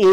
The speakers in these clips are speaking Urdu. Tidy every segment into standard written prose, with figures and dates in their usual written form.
A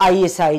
ISI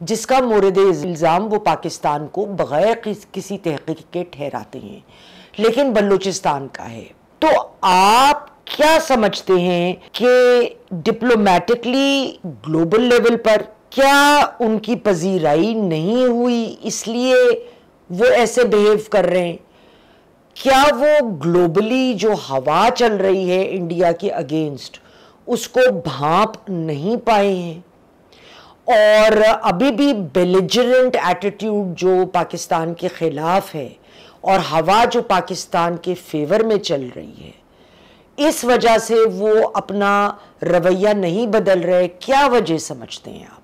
جس کا مورد الزام وہ پاکستان کو بغیر کسی تحقیق کے ٹھہراتے ہیں، لیکن بلوچستان کا ہے۔ تو آپ کیا سمجھتے ہیں کہ ڈپلومیٹکلی گلوبل لیول پر کیا ان کی پذیرائی نہیں ہوئی اس لیے وہ ایسے بیہیو کر رہے ہیں؟ کیا وہ گلوبلی جو ہوا چل رہی ہے انڈیا کے اگینسٹ اس کو بھانپ نہیں پائے ہیں، اور ابھی بھی بیلیجرنٹ ایٹیٹیوڈ جو پاکستان کے خلاف ہے اور ہوا جو پاکستان کے فیور میں چل رہی ہے، اس وجہ سے وہ اپنا رویہ نہیں بدل رہے؟ کیا وجہ سمجھتے ہیں آپ؟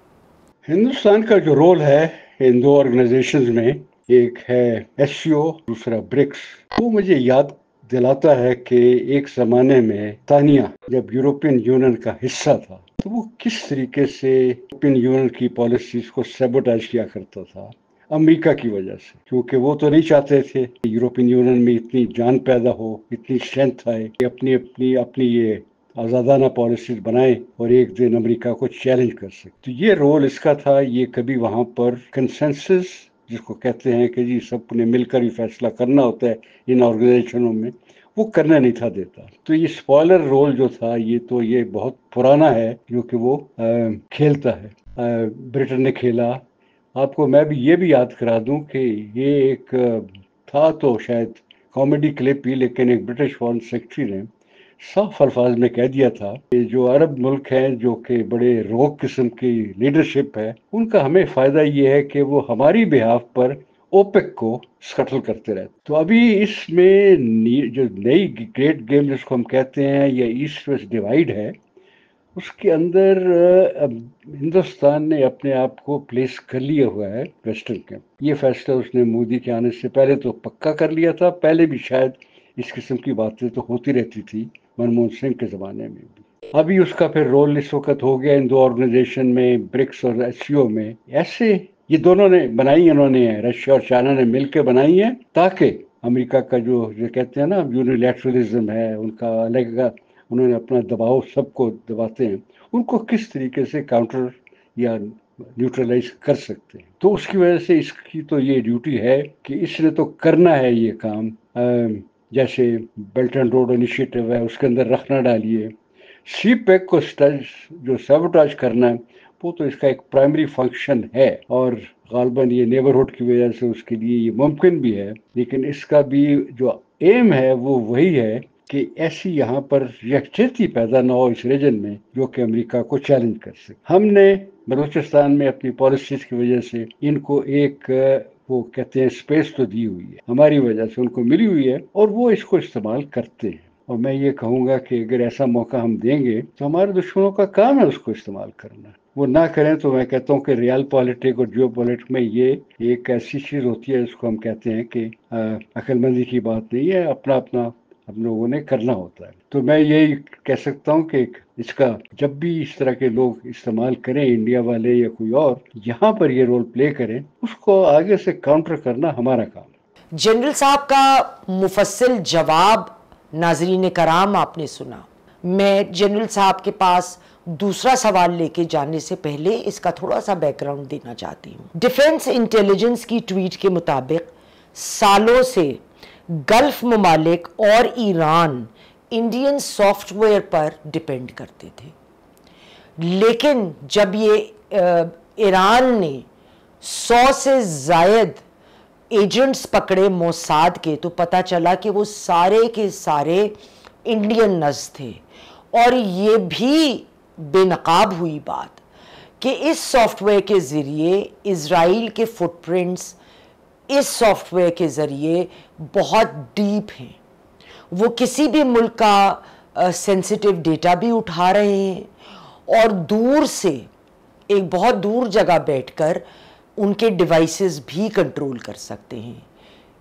ہندوستان کا جو رول ہے ان دو آرگنائزیشنز میں، ایک ہے ایس سی او، دوسرا برکس، وہ مجھے یاد دلاتا ہے کہ ایک زمانے میں برطانیہ جب یورپین یونین کا حصہ تھا تو وہ کس طریقے سے یورپین یونین کی پالیسیز کو سیبوٹیج کیا کرتا تھا امریکہ کی وجہ سے، کیونکہ وہ تو نہیں چاہتے تھے کہ یورپین یونین میں اتنی جان پیدا ہو، اتنی اسٹرینتھ آئے کہ اپنی یہ آزادانہ پالیسیز بنائیں اور ایک دن امریکہ کو چیلنج کر سکے۔ تو یہ رول اس کا تھا، یہ کبھی وہاں پر کنسنسس جس کو کہتے ہیں کہ جی سب نے مل کر ہی فیصلہ کرنا ہوتا ہے ان آرگنائزیشنوں میں، وہ کرنا نہیں تھا دیتا۔ تو یہ اسپوائلر رول جو تھا یہ بہت پرانا ہے جو کہ وہ کھیلتا ہے، برٹن نے کھیلا۔ آپ کو میں بھی یہ بھی یاد کرا دوں کہ یہ ایک تھا تو شاید کامیڈی کلپ ہی، لیکن ایک برٹش فارن سیکرٹری نے صاف الفاظ میں کہہ دیا تھا کہ جو عرب ملک ہیں جو کہ بڑے روگ قسم کی لیڈرشپ ہے، ان کا ہمیں فائدہ یہ ہے کہ وہ ہماری بہاف پر اوپیک کو سکٹل کرتے رہتے۔ تو ابھی اس میں جو نئی گریٹ گیم جس کو ہم کہتے ہیں یا ایسٹ ویسٹ ڈیوائیڈ ہے، اس کے اندر ہندوستان نے اپنے آپ کو پلیس کر لیا ہوا ہے ویسٹرن کے۔ یہ فیصلہ اس نے مودی کے آنے سے پہلے تو پکا کر لیا تھا، پہلے بھی شاید اس قسم کی باتیں تو ہوتی رہتی تھی منموہن سنگھ کے زمانے میں بھی۔ ابھی اس کا پھر رول اس وقت ہو گیا ان دو آرگنائزیشن میں، برکس اور ایس سی او میں۔ ایسے یہ دونوں نے بنائی، انہوں نے رشیا اور چائنا نے مل کے بنائی ہیں تاکہ امریکہ کا جو کہتے ہیں نا یونیلیٹرلزم ہے ان کا الگ، انہوں نے اپنا دباؤ سب کو دباتے ہیں، ان کو کس طریقے سے کاؤنٹر یا نیوٹرلائز کر سکتے ہیں۔ تو اس کی وجہ سے اس کی تو یہ ڈیوٹی ہے کہ اس نے تو کرنا ہے یہ کام، جیسے بیلٹ اینڈ روڈ انیشیٹو ہے اس کے اندر رکھنا ڈالیے، سی پیک کو جو سیبوٹاج کرنا ہے وہ تو اس کا ایک پرائمری فنکشن ہے، اور غالباً یہ نیبرہڈ کی وجہ سے اس کے لیے یہ ممکن بھی ہے، لیکن اس کا بھی جو ایم ہے وہ وہی ہے کہ ایسی یہاں پر یکجہتی پیدا نہ ہو اس ریجن میں جو کہ امریکہ کو چیلنج کر سکے۔ ہم نے بلوچستان میں اپنی پالیسیز کی وجہ سے ان کو ایک وہ کہتے ہیں اسپیس تو دی ہوئی ہے، ہماری وجہ سے ان کو ملی ہوئی ہے اور وہ اس کو استعمال کرتے ہیں، اور میں یہ کہوں گا کہ اگر ایسا موقع ہم دیں گے تو ہمارے دشمنوں کا کام ہے اس کو استعمال کرنا، وہ نہ کریں تو میں کہتا ہوں کہ ریال پالیٹک اور جیو پالیٹک میں یہ ایک ایسی چیز ہوتی ہے جس کو ہم کہتے ہیں کہ عقل مندی کی بات نہیں ہے، اپنا ہم لوگوں نے کرنا ہوتا ہے۔ تو میں یہی کہہ سکتا ہوں کہ اس کا جب بھی اس طرح کے لوگ استعمال کریں، انڈیا والے یا کوئی اور یہاں پر یہ رول پلے کریں، اس کو آگے سے کاؤنٹر کرنا ہمارا کام ہے۔ جنرل صاحب کا مفصل جواب ناظرین کرام آپ نے سنا۔ میں جنرل صاحب کے پاس دوسرا سوال لے کے جانے سے پہلے اس کا تھوڑا سا بیک گراؤنڈ دینا چاہتی ہوں۔ ڈیفنس انٹیلیجنس کی ٹویٹ کے مطابق سالوں سے گلف ممالک اور Iran Indian soft where per depend کرتے تھے، لیکن جب یہ ایران نے 100 سے زائد ایجنٹس پکڑے موساد کے تو پتہ چلا کہ وہ سارے کے سارے انڈین نز تھے، اور یہ بھی بے نقاب ہوئی بات کہ اس سافٹ ویئر کے ذریعے اسرائیل کے فٹ پرنٹس اس سافٹ ویئر کے ذریعے بہت ڈیپ ہیں، وہ کسی بھی ملک کا سینسیٹیو ڈیٹا بھی اٹھا رہے ہیں اور دور سے ایک بہت دور جگہ بیٹھ کر ان کے ڈیوائسز بھی کنٹرول کر سکتے ہیں۔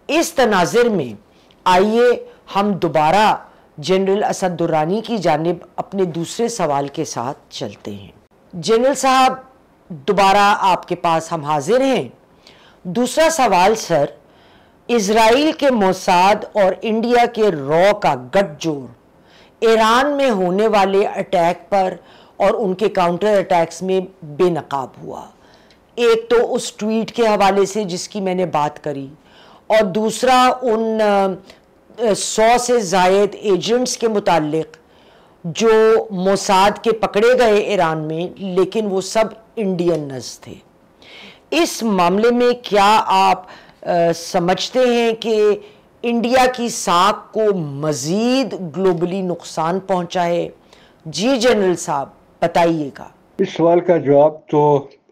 اس تناظر میں آئیے ہم دوبارہ جنرل اسد درانی کی جانب اپنے دوسرے سوال کے ساتھ چلتے ہیں۔ جنرل صاحب دوبارہ آپ کے پاس ہم حاضر ہیں۔ دوسرا سوال سر، اسرائیل کے موساد اور انڈیا کے رو کا گٹھ جوڑ ایران میں ہونے والے اٹیک پر اور ان کے کاؤنٹر اٹیکس میں بے نقاب ہوا۔ ایک تو اس ٹویٹ کے حوالے سے جس کی میں نے بات کری، اور دوسرا ان 100 سے زائد ایجنٹس کے متعلق جو موساد کے پکڑے گئے ایران میں، لیکن وہ سب انڈینز تھے۔ اس معاملے میں کیا آپ سمجھتے ہیں کہ انڈیا کی ساکھ کو مزید گلوبلی نقصان پہنچا ہے؟ جی جنرل صاحب بتائیے گا۔ اس سوال کا جواب تو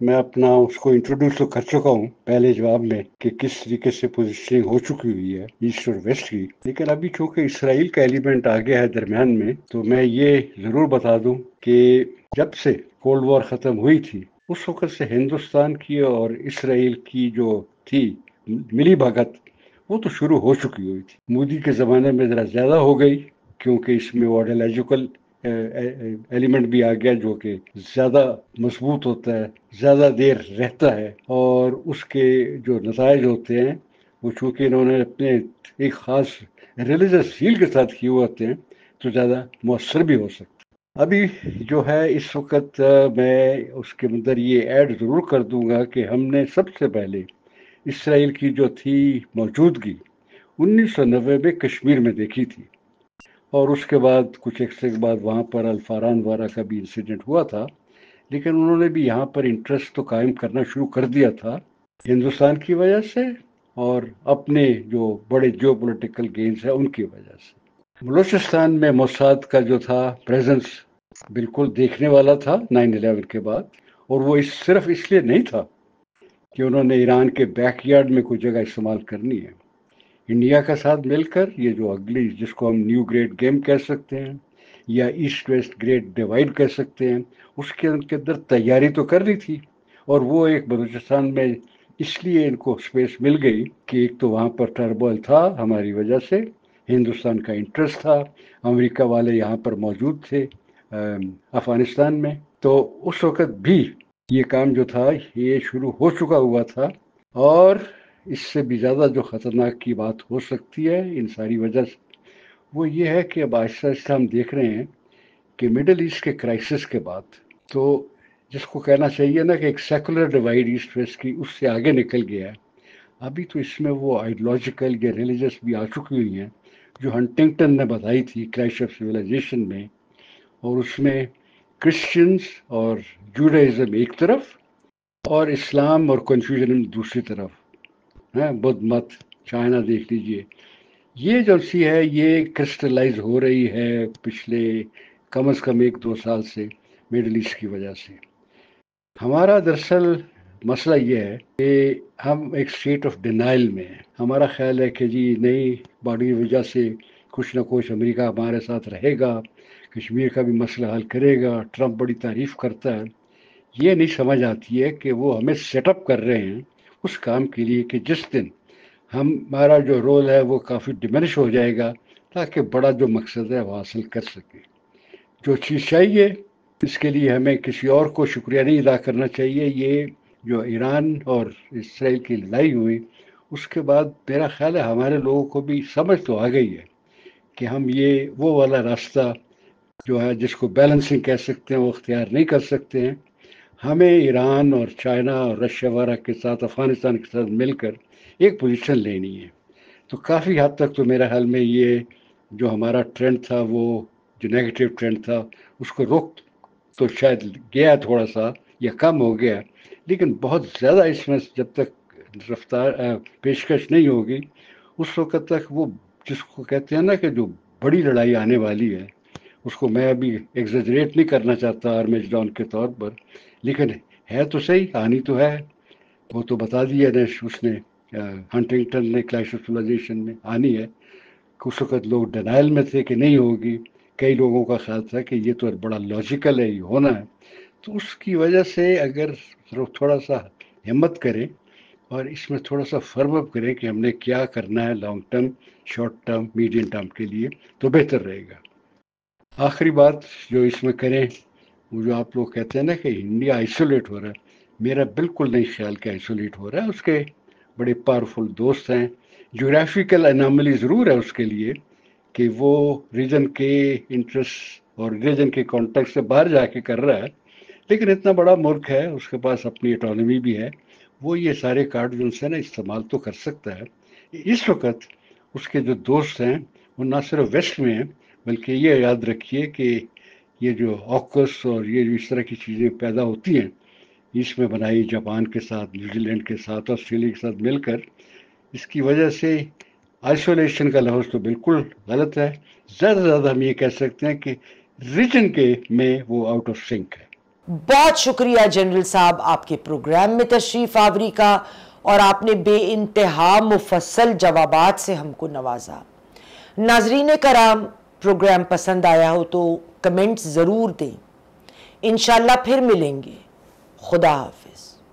میں اپنا اس کو انٹروڈیوس تو کر چکا ہوں پہلے جواب میں کہ کس طریقے سے پوزیشننگ ہو چکی ہوئی ہے ایسٹ اور ویسٹ کی، لیکن ابھی چونکہ اسرائیل کا ایلیمنٹ آ گیا ہے درمیان میں، تو میں یہ ضرور بتا دوں کہ جب سے کولڈ وار ختم ہوئی تھی اس وقت سے ہندوستان کی اور اسرائیل کی جو تھی ملی بھگت وہ تو شروع ہو چکی ہوئی تھی۔ مودی کے زمانے میں ذرا زیادہ ہو گئی کیونکہ اس میں آئیڈیالوجیکل ایلیمنٹ بھی آ گیا جو کہ زیادہ مضبوط ہوتا ہے، زیادہ دیر رہتا ہے، اور اس کے جو نتائج ہوتے ہیں وہ چونکہ انہوں نے اپنے ایک خاص ریلیجس فیل کے ساتھ کیے ہوتے ہیں تو زیادہ مؤثر بھی ہو سکتا ہے۔ ابھی جو ہے اس وقت میں اس کے اندر یہ ایڈ ضرور کر دوں گا کہ ہم نے سب سے پہلے اسرائیل کی جو تھی موجودگی 1990 میں کشمیر میں دیکھی تھی، اور اس کے بعد کچھ عرصے کے بعد وہاں پر الفاران وارہ کا بھی انسیڈنٹ ہوا تھا، لیکن انہوں نے بھی یہاں پر انٹرسٹ تو قائم کرنا شروع کر دیا تھا ہندوستان کی وجہ سے اور اپنے جو بڑے جیو پولیٹیکل گینز ہیں ان کی وجہ سے۔ بلوچستان میں موساد کا جو تھا پریزنس بالکل دیکھنے والا تھا 9/11 کے بعد، اور وہ صرف اس لیے نہیں تھا کہ انہوں نے ایران کے بیک یارڈ میں کوئی جگہ استعمال کرنی ہے۔ انڈیا کا ساتھ مل کر یہ جو اگلی جس کو ہم نیو گریٹ گیم کہہ سکتے ہیں یا ایسٹ ویسٹ گریٹ ڈیوائڈ کہہ سکتے ہیں، اس کے اندر تیاری تو کر لی تھی، اور وہ ایک بلوچستان میں اس لیے ان کو اسپیس مل گئی کہ ایک تو وہاں پر ٹربل تھا ہماری وجہ سے، ہندوستان کا انٹرسٹ تھا، امریکہ والے یہاں پر موجود تھے افغانستان میں، تو اس وقت بھی یہ کام جو تھا یہ شروع ہو چکا ہوا تھا۔ اور اس سے بھی زیادہ جو خطرناک کی بات ہو سکتی ہے ان ساری وجہ سے وہ یہ ہے کہ اب آہستہ آہستہ ہم دیکھ رہے ہیں کہ مڈل ایسٹ کے کرائسس کے بعد تو جس کو کہنا چاہیے نا کہ ایک سیکولر ڈیوائڈ ایسٹ ویسٹ کی اس سے آگے نکل گیا ہے۔ ابھی تو اس میں وہ آئیڈیالوجیکل یا ریلیجس بھی آ چکی ہوئی ہیں جو ہنٹنگٹن نے بتائی تھی کلیش آف سویلائزیشن میں، اور اس میں کرسچنز اور جوڈائزم ایک طرف اور اسلام اور کنفیوژن دوسری طرف، بدھ مت چائنا دیکھ لیجئے، یہ جو سی ہے یہ کرسٹلائز ہو رہی ہے پچھلے کم از کم 1-2 سال سے مڈل ایسٹ کی وجہ سے۔ ہمارا دراصل مسئلہ یہ ہے کہ ہم ایک اسٹیٹ آف ڈینائل میں ہیں۔ ہمارا خیال ہے کہ جی نئی باڈی کی وجہ سے کچھ نہ کچھ امریکہ ہمارے ساتھ رہے گا، کشمیر کا بھی مسئلہ حل کرے گا، ٹرمپ بڑی تعریف کرتا ہے۔ یہ نہیں سمجھ آتی ہے کہ وہ ہمیں سیٹ اپ کر رہے ہیں اس کام کے لیے کہ جس دن ہمارا جو رول ہے وہ کافی ڈیمینش ہو جائے گا تاکہ بڑا جو مقصد ہے وہ حاصل کر سکے۔ جو چیز چاہیے اس کے لیے ہمیں کسی اور کو شکریہ نہیں ادا کرنا چاہیے۔ یہ جو ایران اور اسرائیل کی لڑائی ہوئی اس کے بعد میرا خیال ہے ہمارے لوگوں کو بھی سمجھ تو آ گئی ہے کہ ہم یہ وہ والا راستہ جو ہے جس کو بیلنسنگ کہہ سکتے ہیں وہ اختیار نہیں کر سکتے ہیں۔ ہمیں ایران اور چائنا اور رشیا وغیرہ کے ساتھ افغانستان کے ساتھ مل کر ایک پوزیشن لینی ہے۔ تو کافی حد تک تو میرے خیال میں یہ جو ہمارا ٹرینڈ تھا وہ جو نیگیٹو ٹرینڈ تھا اس کو روک تو شاید گیا تھوڑا سا یا کم ہو گیا، لیکن بہت زیادہ اس میں جب تک رفتار پیشکش نہیں ہوگی اس وقت تک وہ جس کو کہتے ہیں نا کہ جو بڑی لڑائی آنے والی ہے اس کو میں ابھی ایگزیجریٹ نہیں کرنا چاہتا آرمیج ڈاؤن کے طور پر، لیکن ہے تو صحیح، آنی تو ہے، وہ تو بتا دیا اس نے ہنٹنگٹن نے کلیش آف سویلائزیشن میں آنی ہے۔ اس وقت لوگ ڈینائل میں تھے کہ نہیں ہوگی، کئی لوگوں کا خیال تھا کہ یہ تو بڑا لاجیکل ہے، یہ ہونا ہے۔ تو اس کی وجہ سے اگر تھوڑا سا ہمت کریں اور اس میں تھوڑا سا فرم اپ کریں کہ ہم نے کیا کرنا ہے long term, short term, medium term کے لیے تو بہتر رہے گا۔ آخری بات جو اس میں کریں وہ جو آپ لوگ کہتے ہیں نا کہ انڈیا آئسولیٹ ہو رہا ہے، میرا بالکل نہیں خیال کہ آئسولیٹ ہو رہا ہے۔ اس کے بڑے پاورفل دوست ہیں، جغرافیکل اناملی ضرور ہے اس کے لیے کہ وہ ریجن کے انٹرسٹ اور ریجن کے کانٹیکٹ سے باہر جا کے کر رہا ہے، لیکن اتنا بڑا ملک ہے، اس کے پاس اپنی اٹانومی بھی ہے، وہ یہ سارے کارڈ جو سے نا استعمال تو کر سکتا ہے۔ اس وقت اس کے جو دوست ہیں وہ نہ صرف ویسٹ میں ہیں، بلکہ یہ یاد رکھیے کہ یہ جو آکس اور یہ جو اس طرح کی چیزیں پیدا ہوتی ہیں، اس میں بنائی جاپان کے ساتھ، نیوزی لینڈ کے ساتھ، آسٹریلیا کے ساتھ مل کر، اس کی وجہ سے آئسولیشن کا لفظ تو بالکل غلط ہے، زیادہ سے زیادہ ہم یہ کہہ سکتے ہیں کہ ریجن کے میں وہ آؤٹ آف سنک ہے۔ بہت شکریہ جنرل صاحب آپ کے پروگرام میں تشریف آوری کا، اور آپ نے بے انتہا مفصل جوابات سے ہم کو نوازا۔ ناظرین کرام، پروگرام پسند آیا ہو تو کمنٹس ضرور دیں، انشاءاللہ پھر ملیں گے۔ خدا حافظ۔